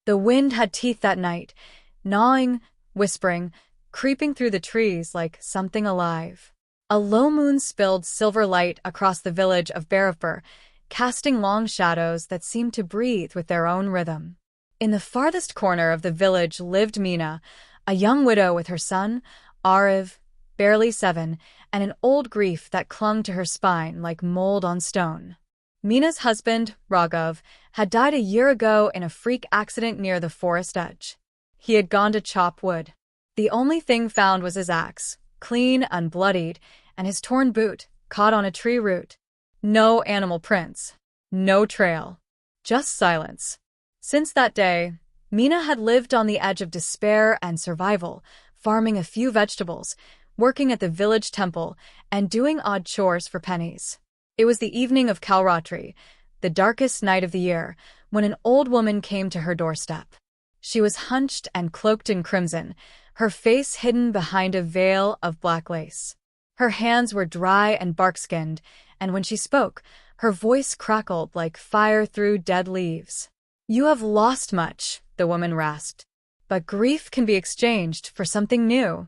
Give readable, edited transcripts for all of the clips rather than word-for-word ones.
The wind had teeth that night, gnawing, whispering, creeping through the trees like something alive. A low moon spilled silver light across the village of Berevber, casting long shadows that seemed to breathe with their own rhythm. In the farthest corner of the village lived Mina, a young widow with her son, Ariv, barely 7, and an old grief that clung to her spine like mold on stone. Mina's husband, Raghav, had died a year ago in a freak accident near the forest edge. He had gone to chop wood. The only thing found was his axe, clean, unbloodied, and his torn boot, caught on a tree root. No animal prints. No trail. Just silence. Since that day, Mina had lived on the edge of despair and survival, farming a few vegetables, working at the village temple, and doing odd chores for pennies. It was the evening of Kalratri, the darkest night of the year, when an old woman came to her doorstep. She was hunched and cloaked in crimson, her face hidden behind a veil of black lace. Her hands were dry and bark-skinned, and when she spoke, her voice crackled like fire through dead leaves. "You have lost much," the woman rasped, "but grief can be exchanged for something new."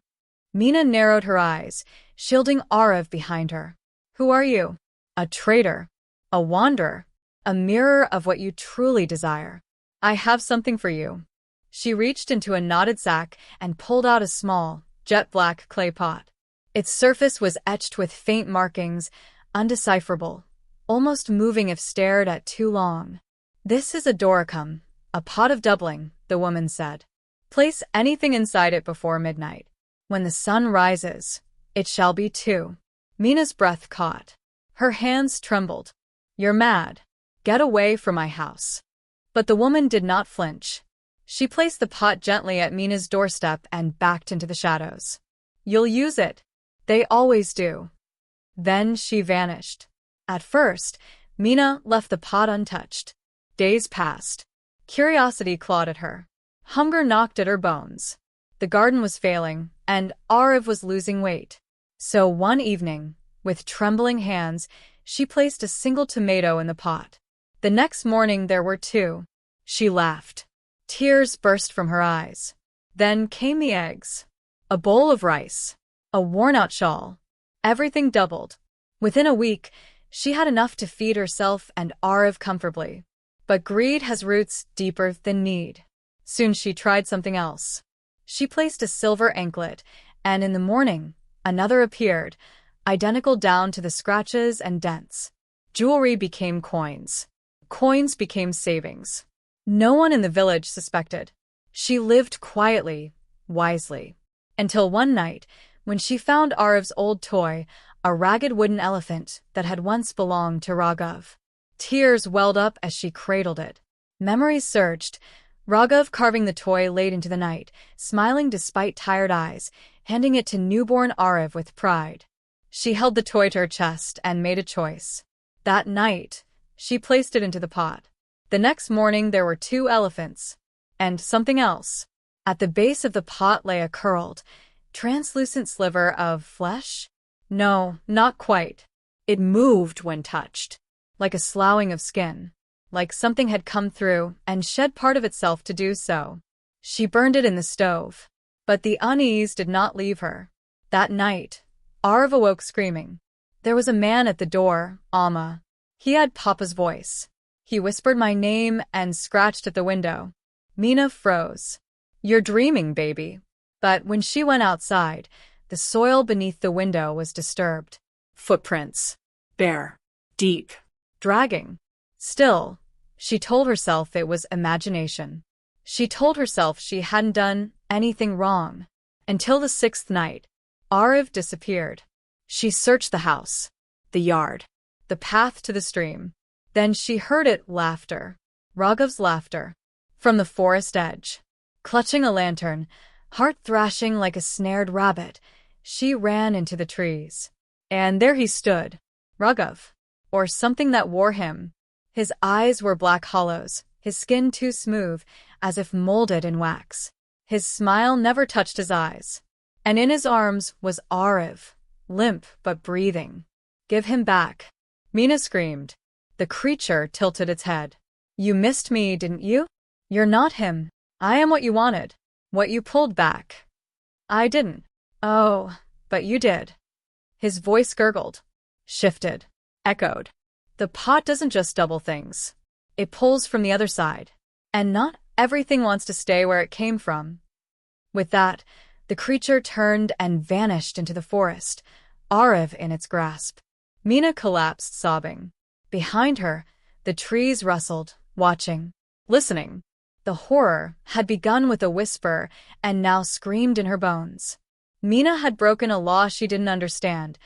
Mina narrowed her eyes, shielding Ariv behind her. "Who are you?" "A traitor. A wanderer. A mirror of what you truly desire. I have something for you." She reached into a knotted sack and pulled out a small, jet-black clay pot. Its surface was etched with faint markings, undecipherable, almost moving if stared at too long. "This is a doricum, a pot of doubling," the woman said. "Place anything inside it before midnight. When the sun rises, it shall be 2. Mina's breath caught. Her hands trembled. "You're mad. Get away from my house." But the woman did not flinch. She placed the pot gently at Mina's doorstep and backed into the shadows. "You'll use it. They always do." Then she vanished. At first, Mina left the pot untouched. Days passed. Curiosity clawed at her. Hunger knocked at her bones. The garden was failing, and Ariv was losing weight. So one evening, with trembling hands, she placed a single tomato in the pot. The next morning there were 2. She laughed. Tears burst from her eyes. Then came the eggs. A bowl of rice. A worn-out shawl. Everything doubled. Within a week, she had enough to feed herself and Ariv comfortably. But greed has roots deeper than need. Soon she tried something else. She placed a silver anklet, and in the morning, another appeared, identical down to the scratches and dents. Jewelry became coins. Coins became savings. No one in the village suspected. She lived quietly, wisely. Until one night, when she found Ariv's old toy, a ragged wooden elephant that had once belonged to Raghav. Tears welled up as she cradled it. Memories surged. Raghav carving the toy late into the night, smiling despite tired eyes, handing it to newborn Ariv with pride. She held the toy to her chest and made a choice. That night, she placed it into the pot. The next morning there were 2 elephants. And something else. At the base of the pot lay a curled, translucent sliver of flesh? No, not quite. It moved when touched, like a sloughing of skin, like something had come through and shed part of itself to do so. She burned it in the stove. But the unease did not leave her. That night, Ariv awoke screaming. There was a man at the door, Alma. He had Papa's voice. He whispered my name and scratched at the window. Mina froze. "You're dreaming, baby." But when she went outside, the soil beneath the window was disturbed. Footprints. Bare. Deep. Dragging. Still, she told herself it was imagination. She told herself she hadn't done anything wrong. Until the 6th night, Ariv disappeared. She searched the house, the yard, the path to the stream. Then she heard it laughter. Raghav's laughter. From the forest edge. Clutching a lantern, heart thrashing like a snared rabbit, she ran into the trees. And there he stood. Raghav. Or something that wore him. His eyes were black hollows, his skin too smooth, as if molded in wax. His smile never touched his eyes. And in his arms was Ariv, limp but breathing. "Give him back," Mina screamed. The creature tilted its head. "You missed me, didn't you?" You're not him. I am what you wanted. What you pulled back. I didn't. Oh, but you did. His voice gurgled, shifted, echoed. The pot doesn't just double things. It pulls from the other side. And not everything wants to stay where it came from. With that, the creature turned and vanished into the forest, Arav in its grasp. Mina collapsed, sobbing. Behind her, the trees rustled, watching, listening. The horror had begun with a whisper and now screamed in her bones. Mina had broken a law she didn't understand,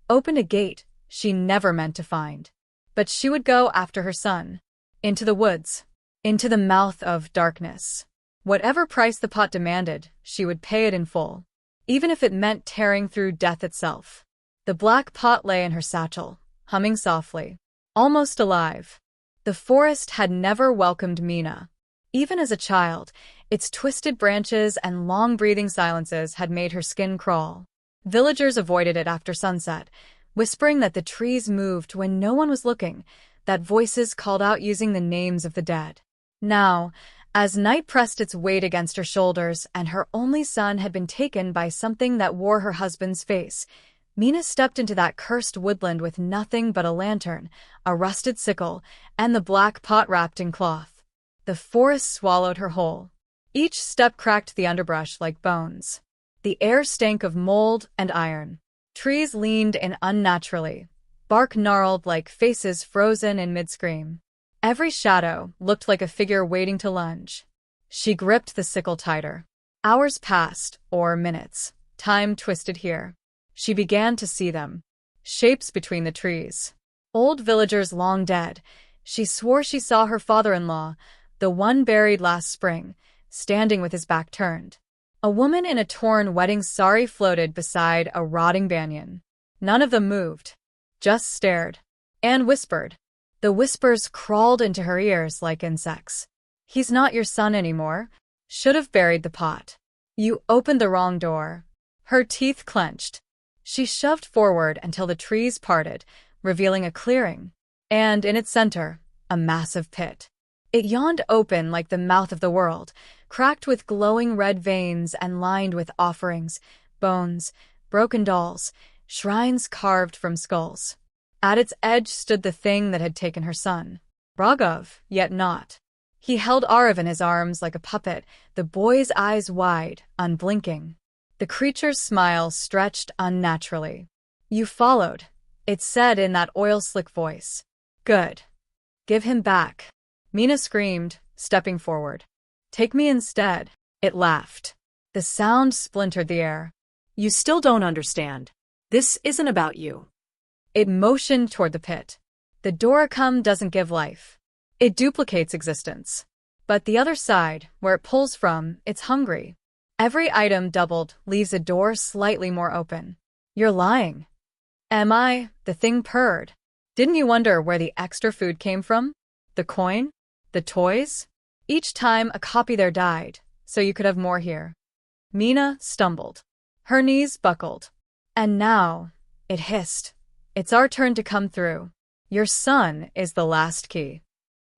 opened a gate she never meant to find. But she would go after her son. Into the woods. Into the mouth of darkness. Whatever price the pot demanded, she would pay it in full. Even if it meant tearing through death itself. The black pot lay in her satchel, humming softly. Almost alive. The forest had never welcomed Mina. Even as a child, its twisted branches and long-breathing silences had made her skin crawl. Villagers avoided it after sunset, whispering that the trees moved when no one was looking, that voices called out using the names of the dead. Now, as night pressed its weight against her shoulders and her only son had been taken by something that wore her husband's face, Mina stepped into that cursed woodland with nothing but a lantern, a rusted sickle, and the black pot wrapped in cloth. The forest swallowed her whole. Each step cracked the underbrush like bones. The air stank of mold and iron. Trees leaned in unnaturally. Bark gnarled like faces frozen in mid-scream. Every shadow looked like a figure waiting to lunge. She gripped the sickle tighter. Hours passed, or minutes. Time twisted here. She began to see them. Shapes between the trees. Old villagers long dead. She swore she saw her father-in-law, the one buried last spring, standing with his back turned. A woman in a torn wedding sari floated beside a rotting banyan. None of them moved. Just stared. And whispered. The whispers crawled into her ears like insects. He's not your son anymore. Should have buried the pot. You opened the wrong door. Her teeth clenched. She shoved forward until the trees parted, revealing a clearing. And in its center, a massive pit. It yawned open like the mouth of the world, cracked with glowing red veins and lined with offerings, bones, broken dolls, shrines carved from skulls. At its edge stood the thing that had taken her son. Raghav, yet not. He held Arav in his arms like a puppet, the boy's eyes wide, unblinking. The creature's smile stretched unnaturally. You followed, it said in that oil-slick voice. Good. Give him back. Mina screamed, stepping forward. Take me instead, it laughed. The sound splintered the air. You still don't understand. This isn't about you. It motioned toward the pit. The Doricum doesn't give life. It duplicates existence. But the other side, where it pulls from, it's hungry. Every item doubled leaves a door slightly more open. You're lying. Am I? The thing purred. Didn't you wonder where the extra food came from? The coin? The toys? Each time a copy there died, so you could have more here. Mina stumbled. Her knees buckled. And now, it hissed. It's our turn to come through. Your son is the last key.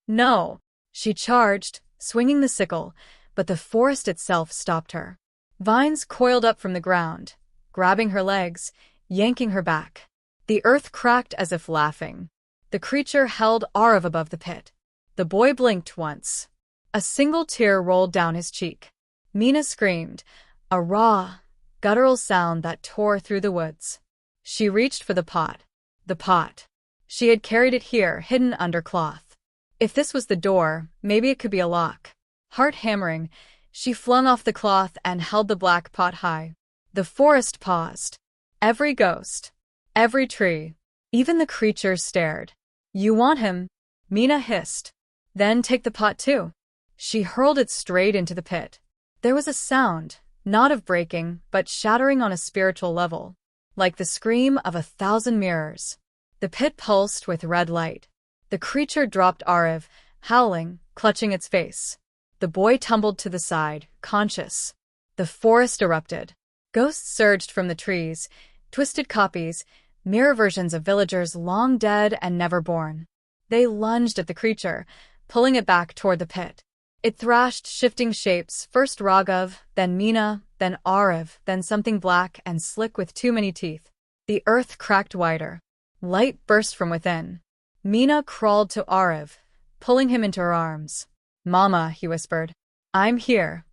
No, she charged, swinging the sickle, but the forest itself stopped her. Vines coiled up from the ground, grabbing her legs, yanking her back. The earth cracked as if laughing. The creature held Arav above the pit. The boy blinked once. A single tear rolled down his cheek. Mina screamed, a raw, guttural sound that tore through the woods. She reached for the pot. The pot. She had carried it here, hidden under cloth. If this was the door, maybe it could be a lock. Heart hammering, she flung off the cloth and held the black pot high. The forest paused. Every ghost, every tree, even the creature stared. You want him? Mina hissed. Then take the pot too. She hurled it straight into the pit. There was a sound, not of breaking, but shattering on a spiritual level, like the scream of 1,000 mirrors. The pit pulsed with red light. The creature dropped Arav, howling, clutching its face. The boy tumbled to the side, conscious. The forest erupted. Ghosts surged from the trees, twisted copies, mirror versions of villagers long dead and never born. They lunged at the creature, pulling it back toward the pit. It thrashed, shifting shapes, first Raghav, then Meena, then Arav, then something black and slick with too many teeth. The earth cracked wider. Light burst from within. Meena crawled to Arav, pulling him into her arms. "Mama," he whispered. "I'm here."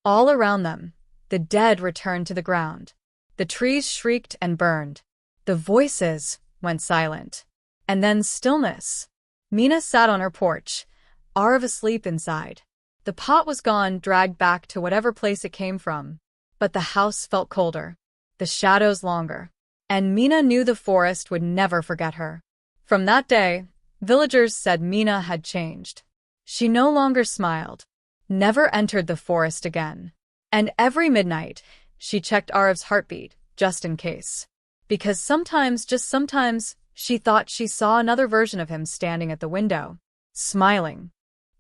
All around them, the dead returned to the ground. The trees shrieked and burned. The voices went silent. And then stillness. Meena sat on her porch, Arav asleep inside. The pot was gone, dragged back to whatever place it came from. But the house felt colder, the shadows longer. And Meena knew the forest would never forget her. From that day, villagers said Meena had changed. She no longer smiled, never entered the forest again. And every midnight, she checked Arav's heartbeat, just in case. Because sometimes, just sometimes, she thought she saw another version of him standing at the window, smiling.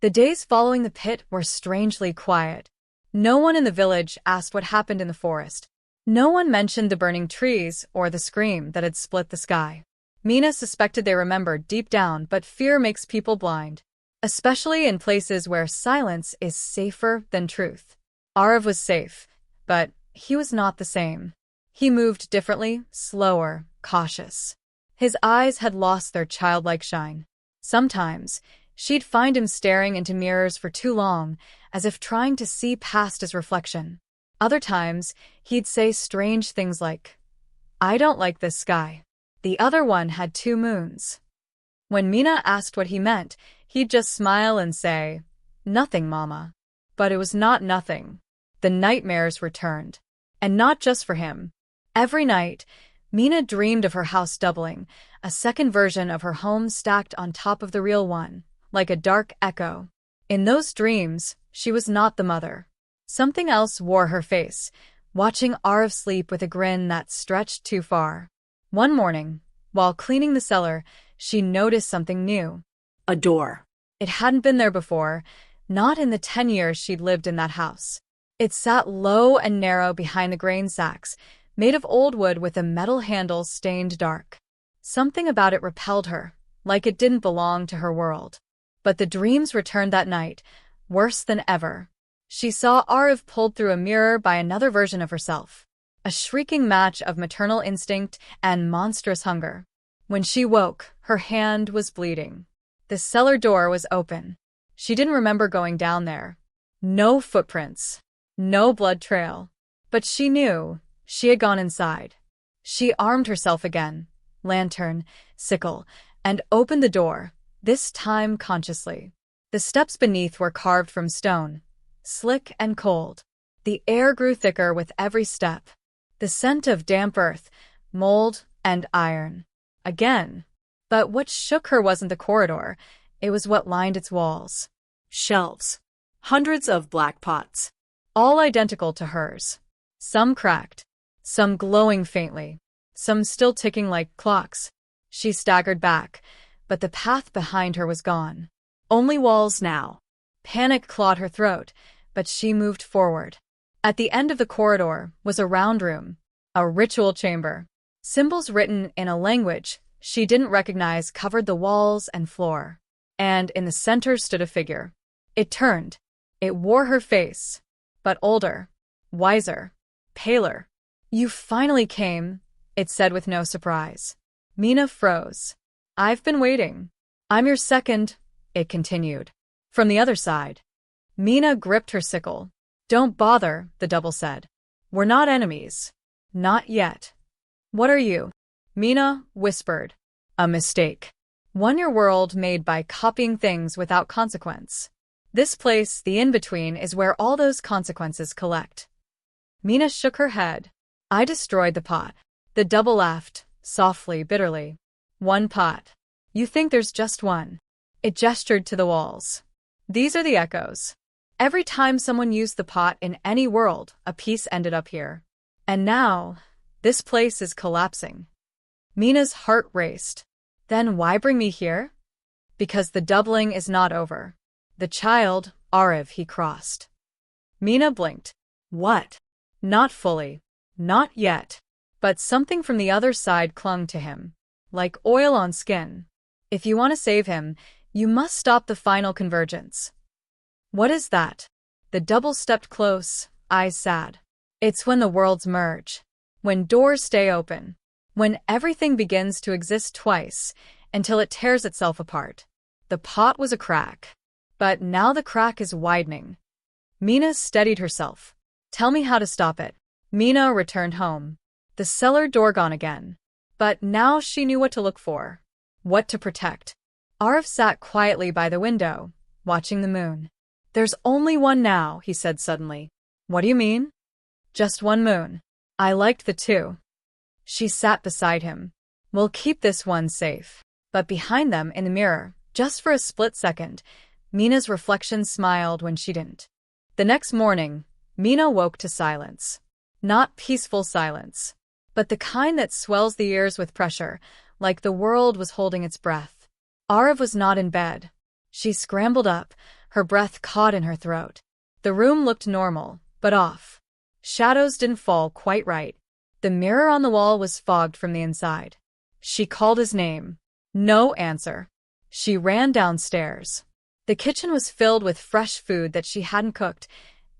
The days following the pit were strangely quiet. No one in the village asked what happened in the forest. No one mentioned the burning trees or the scream that had split the sky. Meena suspected they remembered deep down, but fear makes people blind, especially in places where silence is safer than truth. Arav was safe, but he was not the same. He moved differently, slower, cautious. His eyes had lost their childlike shine. Sometimes, she'd find him staring into mirrors for too long, as if trying to see past his reflection. Other times, he'd say strange things like, "I don't like this sky." The other one had 2 moons. When Meena asked what he meant, he'd just smile and say, "Nothing, Mama." But it was not nothing. The nightmares returned. And not just for him. Every night, Meena dreamed of her house doubling, a second version of her home stacked on top of the real one, like a dark echo. In those dreams, she was not the mother. Something else wore her face, watching Arav sleep with a grin that stretched too far. One morning, while cleaning the cellar, she noticed something new. A door. It hadn't been there before, not in the 10 years she'd lived in that house. It sat low and narrow behind the grain sacks, made of old wood with a metal handle stained dark. Something about it repelled her, like it didn't belong to her world. But the dreams returned that night, worse than ever. She saw Arav pulled through a mirror by another version of herself, a shrieking match of maternal instinct and monstrous hunger. When she woke, her hand was bleeding. The cellar door was open. She didn't remember going down there. No footprints, no blood trail. But she knew she had gone inside. She armed herself again, lantern, sickle, and opened the door, this time consciously. The steps beneath were carved from stone, slick and cold. The air grew thicker with every step. The scent of damp earth, mold, and iron. Again. But what shook her wasn't the corridor, it was what lined its walls. Shelves. Hundreds of black pots. All identical to hers. Some cracked. Some glowing faintly. Some still ticking like clocks. She staggered back, but the path behind her was gone. Only walls now. Panic clawed her throat, but she moved forward. At the end of the corridor was a round room, a ritual chamber. Symbols written in a language she didn't recognize covered the walls and floor. And in the center stood a figure. It turned. It wore her face, but older, wiser, paler. "You finally came," it said with no surprise. Meena froze. "I've been waiting." "I'm your second," it continued. From the other side. Meena gripped her sickle. "Don't bother," the double said. "We're not enemies. Not yet." "What are you?" Meena whispered. "A mistake. One-year world made by copying things without consequence. This place, the in-between, is where all those consequences collect." Meena shook her head. "I destroyed the pot." The double laughed, softly, bitterly. "One pot. You think there's just one." It gestured to the walls. "These are the echoes. Every time someone used the pot in any world, a piece ended up here. And now, this place is collapsing." Meena's heart raced. "Then why bring me here?" "Because the doubling is not over. The child, Arav, he crossed." Meena blinked. "What?" "Not fully. Not yet. But something from the other side clung to him. Like oil on skin. If you want to save him, you must stop the final convergence." What is that? The double stepped close, eyes sad. It's when the worlds merge. When doors stay open. When everything begins to exist twice, until it tears itself apart. The pot was a crack. But now the crack is widening. Mina steadied herself. Tell me how to stop it. Mina returned home. The cellar door gone again. But now she knew what to look for. What to protect. Arav sat quietly by the window, watching the moon. There's only one now, he said suddenly. What do you mean? Just one moon. I liked the two. She sat beside him. We'll keep this one safe. But behind them, in the mirror, just for a split second, Mina's reflection smiled when she didn't. The next morning, Mina woke to silence. Not peaceful silence, but the kind that swells the ears with pressure, like the world was holding its breath. Arav was not in bed. She scrambled up, her breath caught in her throat. The room looked normal, but off. Shadows didn't fall quite right. The mirror on the wall was fogged from the inside. She called his name. No answer. She ran downstairs. The kitchen was filled with fresh food that she hadn't cooked,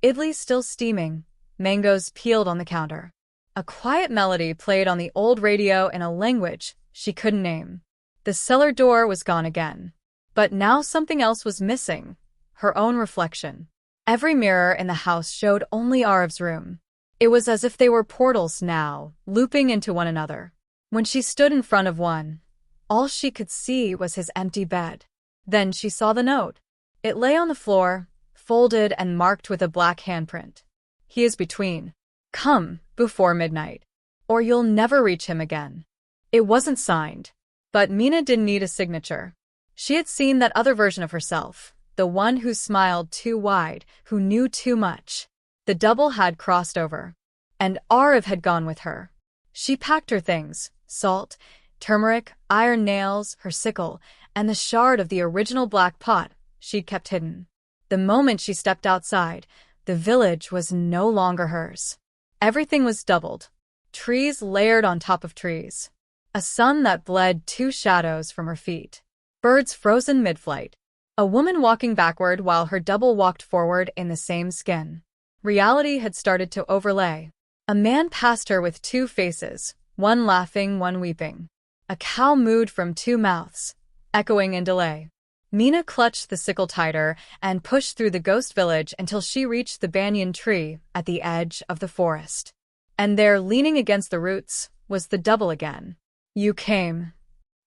idli still steaming, mangoes peeled on the counter. A quiet melody played on the old radio in a language she couldn't name. The cellar door was gone again. But now something else was missing, her own reflection. Every mirror in the house showed only Arav's room. It was as if they were portals now, looping into one another. When she stood in front of one, all she could see was his empty bed. Then she saw the note. It lay on the floor, folded and marked with a black handprint. He is between. Come, before midnight, or you'll never reach him again. It wasn't signed. But Mina didn't need a signature. She had seen that other version of herself, the one who smiled too wide, who knew too much. The double had crossed over. And Arav had gone with her. She packed her things, salt, turmeric, iron nails, her sickle, and the shard of the original black pot she'd kept hidden. The moment she stepped outside, the village was no longer hers. Everything was doubled. Trees layered on top of trees. A sun that bled two shadows from her feet. Birds frozen mid-flight. A woman walking backward while her double walked forward in the same skin. Reality had started to overlay. A man passed her with two faces, one laughing, one weeping. A cow mooed from two mouths, echoing in delay. Mina clutched the sickle tighter and pushed through the ghost village until she reached the banyan tree at the edge of the forest. And there, leaning against the roots, was the double again. You came.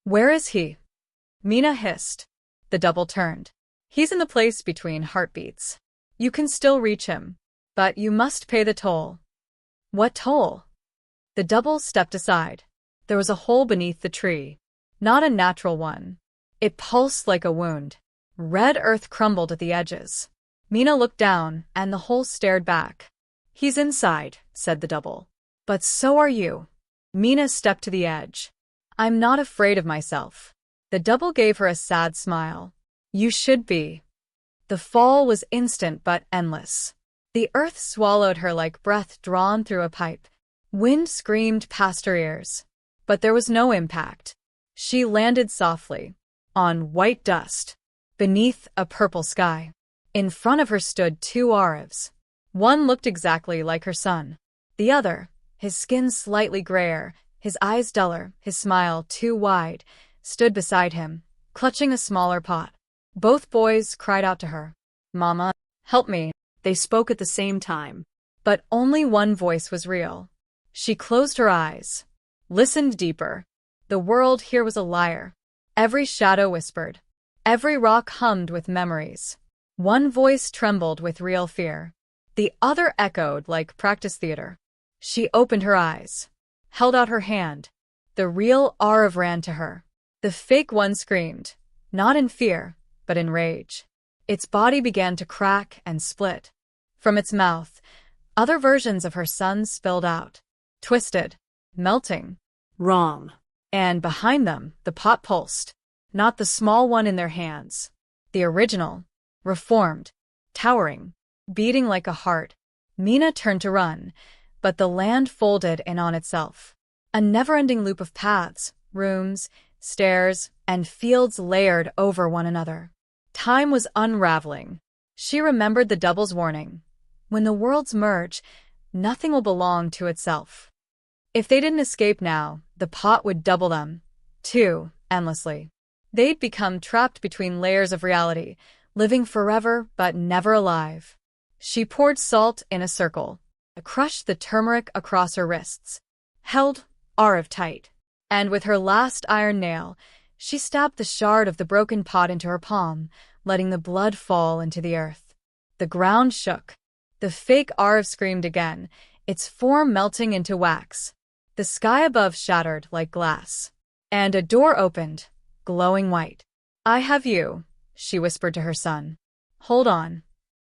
Where is he? Mina hissed. The double turned. He's in the place between heartbeats. You can still reach him, but you must pay the toll. What toll? The double stepped aside. There was a hole beneath the tree. Not a natural one. It pulsed like a wound. Red earth crumbled at the edges. Mina looked down, and the hole stared back. He's inside, said the double. But so are you. Mina stepped to the edge. I'm not afraid of myself. The double gave her a sad smile. You should be. The fall was instant but endless. The earth swallowed her like breath drawn through a pipe. Wind screamed past her ears. But there was no impact. She landed softly. On white dust. Beneath a purple sky. In front of her stood two Aravs. One looked exactly like her son. The other, his skin slightly grayer, his eyes duller, his smile too wide, stood beside him, clutching a smaller pot. Both boys cried out to her. Mama, help me. They spoke at the same time. But only one voice was real. She closed her eyes. Listened deeper. The world here was a liar. Every shadow whispered. Every rock hummed with memories. One voice trembled with real fear. The other echoed like practice theater. She opened her eyes. Held out her hand. The real Arav ran to her. The fake one screamed. Not in fear, but in rage. Its body began to crack and split. From its mouth, other versions of her son spilled out. Twisted. Melting. Wrong. And behind them, the pot pulsed. Not the small one in their hands. The original. Reformed. Towering. Beating like a heart. Mina turned to run, but the land folded in on itself. A never-ending loop of paths, rooms, stairs, and fields layered over one another. Time was unraveling. She remembered the double's warning. When the worlds merge, nothing will belong to itself. If they didn't escape now, the pot would double them, too, endlessly. They'd become trapped between layers of reality, living forever but never alive. She poured salt in a circle, crushed the turmeric across her wrists, held Arav tight, and with her last iron nail, she stabbed the shard of the broken pot into her palm, letting the blood fall into the earth. The ground shook. The fake Arav screamed again, its form melting into wax. The sky above shattered like glass. And a door opened, glowing white. "I have you," she whispered to her son. "Hold on."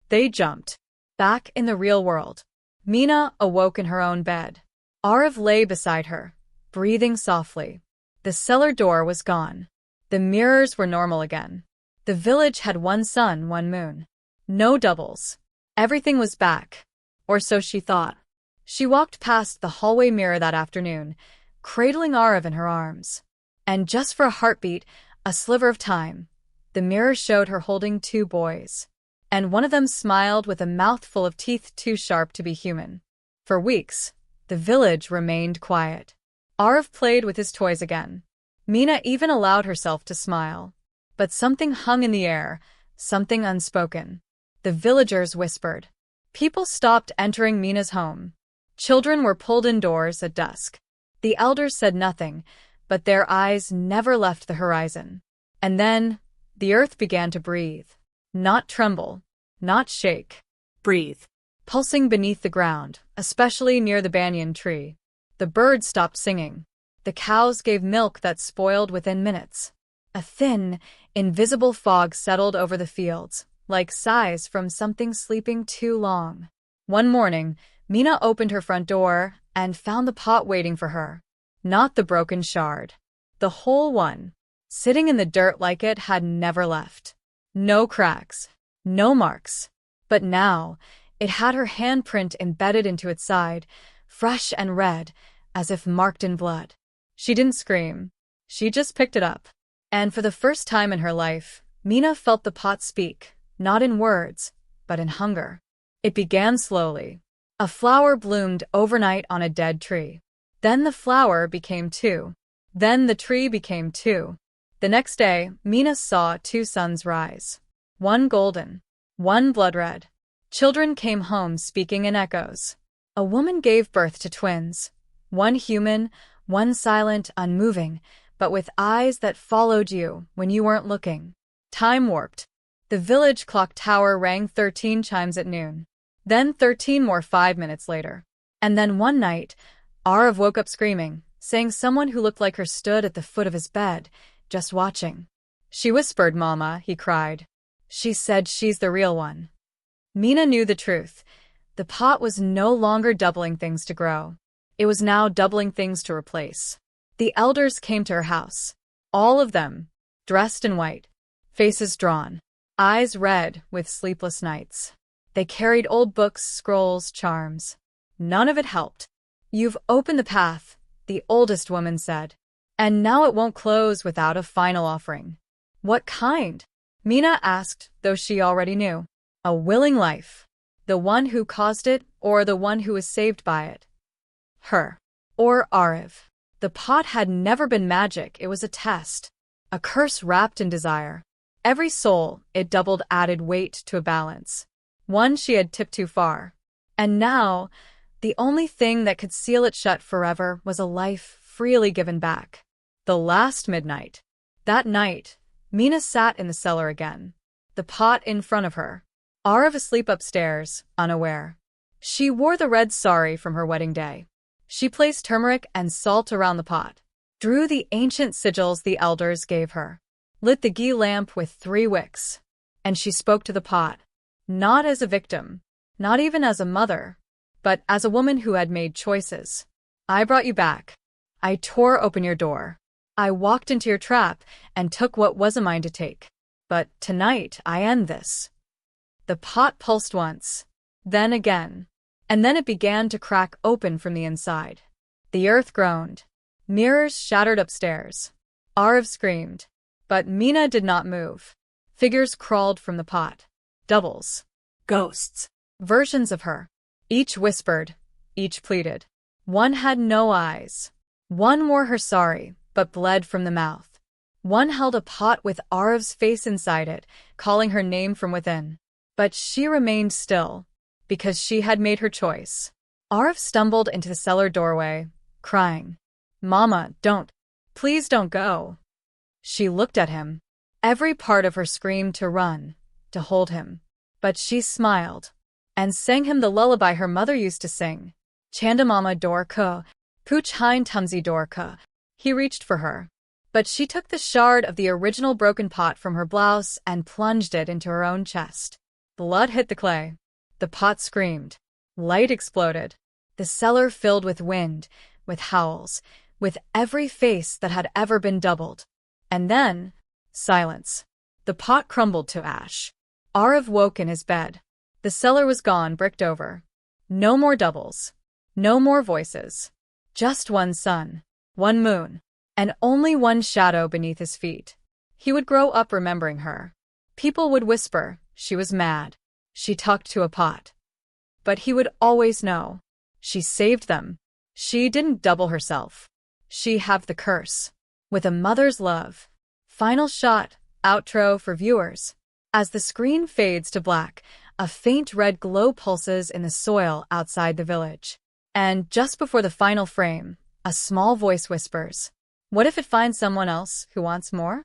They jumped. Back in the real world. Mina awoke in her own bed. Arav lay beside her, breathing softly. The cellar door was gone. The mirrors were normal again. The village had one sun, one moon. No doubles. Everything was back. Or so she thought. She walked past the hallway mirror that afternoon, cradling Arav in her arms. And just for a heartbeat, a sliver of time, the mirror showed her holding two boys. And one of them smiled with a mouth full of teeth too sharp to be human. For weeks, the village remained quiet. Arav played with his toys again. Mina even allowed herself to smile. But something hung in the air, something unspoken. The villagers whispered. People stopped entering Mina's home. Children were pulled indoors at dusk. The elders said nothing, but their eyes never left the horizon. And then, the earth began to breathe. Not tremble, not shake. Breathe. Pulsing beneath the ground, especially near the banyan tree. The birds stopped singing. The cows gave milk that spoiled within minutes. A thin, invisible fog settled over the fields, like sighs from something sleeping too long. One morning, Mina opened her front door and found the pot waiting for her. Not the broken shard. The whole one. Sitting in the dirt like it had never left. No cracks. No marks. But now, it had her handprint embedded into its side, fresh and red, as if marked in blood. She didn't scream. She just picked it up. And for the first time in her life, Mina felt the pot speak, not in words, but in hunger. It began slowly. A flower bloomed overnight on a dead tree. Then the flower became two. Then the tree became two. The next day, Mina saw two suns rise. One golden, one blood-red. Children came home speaking in echoes. A woman gave birth to twins. One human, one silent, unmoving, but with eyes that followed you when you weren't looking. Time warped. The village clock tower rang 13 chimes at noon. Then 13 more 5 minutes later. And then one night, Arav woke up screaming, saying someone who looked like her stood at the foot of his bed, just watching. "She whispered, Mama," he cried. "She said she's the real one." Mina knew the truth. The pot was no longer doubling things to grow. It was now doubling things to replace. The elders came to her house. All of them, dressed in white, faces drawn, eyes red with sleepless nights. They carried old books, scrolls, charms. None of it helped. "You've opened the path," the oldest woman said. "And now it won't close without a final offering." "What kind?" Mina asked, though she already knew. "A willing life. The one who caused it, or the one who was saved by it?" Her. Or Arav. The pot had never been magic, it was a test. A curse wrapped in desire. Every soul it doubled added weight to a balance. One she had tipped too far. And now, the only thing that could seal it shut forever was a life freely given back. The last midnight. That night, Mina sat in the cellar again. The pot in front of her. Arav asleep upstairs, unaware. She wore the red sari from her wedding day. She placed turmeric and salt around the pot. Drew the ancient sigils the elders gave her. Lit the ghee lamp with 3 wicks. And she spoke to the pot. Not as a victim. Not even as a mother. But as a woman who had made choices. "I brought you back. I tore open your door. I walked into your trap and took what wasn't mine to take. But tonight I end this." The pot pulsed once. Then again. And then it began to crack open from the inside. The earth groaned. Mirrors shattered upstairs. Arav screamed. But Mina did not move. Figures crawled from the pot. Doubles. Ghosts. Versions of her. Each whispered, each pleaded. One had no eyes. One wore her sari, but bled from the mouth. One held a pot with Arv's face inside it, calling her name from within. But she remained still, because she had made her choice. Arv stumbled into the cellar doorway, crying, "Mama, don't. Please don't go." She looked at him. Every part of her screamed to run, to hold him. But she smiled, and sang him the lullaby her mother used to sing. Chandamama dorka, pooch hein tumsy dorka. He reached for her. But she took the shard of the original broken pot from her blouse and plunged it into her own chest. Blood hit the clay. The pot screamed. Light exploded. The cellar filled with wind, with howls, with every face that had ever been doubled. And then, silence. The pot crumbled to ash. Arv woke in his bed. The cellar was gone, bricked over. No more doubles. No more voices. Just one sun, one moon, and only one shadow beneath his feet. He would grow up remembering her. People would whisper she was mad. She talked to a pot. But he would always know. She saved them. She didn't double herself. She had the curse. With a mother's love. Final shot, outro for viewers. As the screen fades to black, a faint red glow pulses in the soil outside the village. And just before the final frame, a small voice whispers, "What if it finds someone else who wants more?"